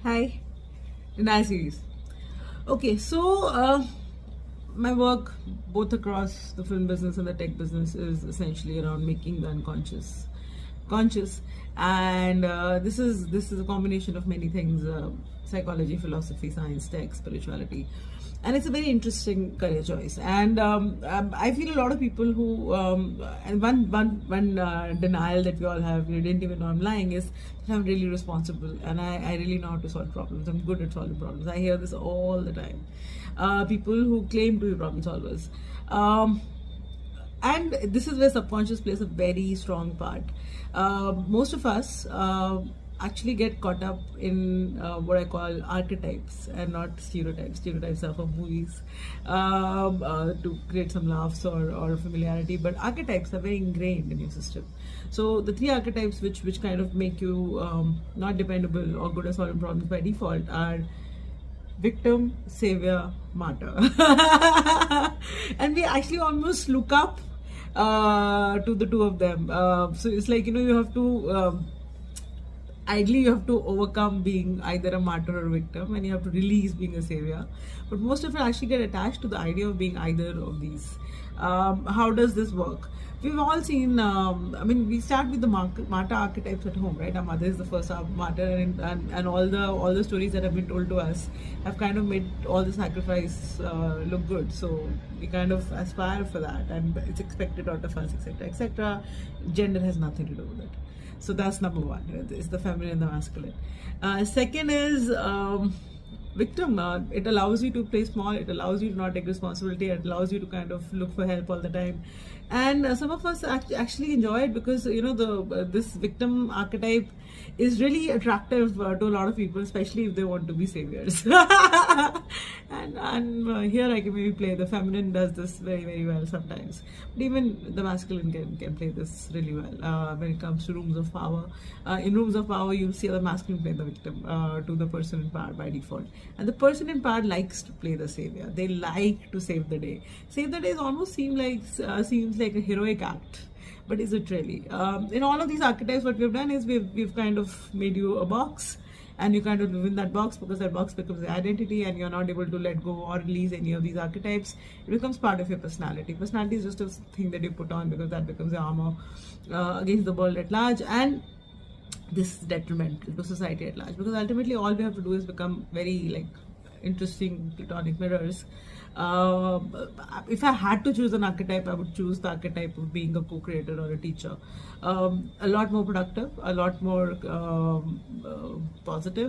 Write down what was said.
Hi, nice series. Okay, so my work both across the film business and the tech business is essentially around making the unconscious conscious, and this is a combination of many things: psychology, philosophy, science, tech, spirituality, and it's a very interesting career choice. And I feel a lot of people who and one denial that we all have, we didn't even know I'm lying, is that I'm really responsible and I really know how to solve problems. I'm good at solving problems. I hear this all the time. People who claim to be problem solvers. And this is where subconscious plays a very strong part. Most of us actually get caught up in what I call archetypes and not stereotypes. Stereotypes are for movies to create some laughs or familiarity, but archetypes are very ingrained in your system. So the three archetypes which kind of make you not dependable or good at solving problems by default are victim, savior, martyr. And we actually almost look up to the two of them. So it's like, you have to, ideally, you have to overcome being either a martyr or a victim, and you have to release being a savior. But most of it actually get attached to the idea of being either of these. How does this work? We've all seen, we start with the martyr archetypes at home, right? Our mother is the first martyr, and all the stories that have been told to us have kind of made all the sacrifice look good. So we kind of aspire for that, and it's expected out of us, etc., etc. Gender has nothing to do with it. So that's number one. It's the feminine and the masculine. Second is victim. It allows you to play small. It allows you to not take responsibility. It allows you to kind of look for help all the time. And some of us actually enjoy it because this victim archetype is really attractive to a lot of people, especially if they want to be saviors. and here I can maybe play the feminine does this very very well sometimes, but even the masculine can play this really well when it comes to rooms of power. In rooms of power, you'll see the masculine play the victim to the person in power by default, and the person in power likes to play the savior. They like to save the day. Save the day almost seems like a heroic act, but is it really? In all of these archetypes, what we've done is we've kind of made you a box, and you kind of live in that box because that box becomes the identity, and you're not able to let go or release any of these archetypes. It becomes part of your personality. Personality is just a thing that you put on because that becomes your armor against the world at large, and this is detrimental to society at large, because ultimately all we have to do is become very interesting platonic mirrors. If I had to choose an archetype, I would choose the archetype of being a co-creator or a teacher. A lot more productive, a lot more positive,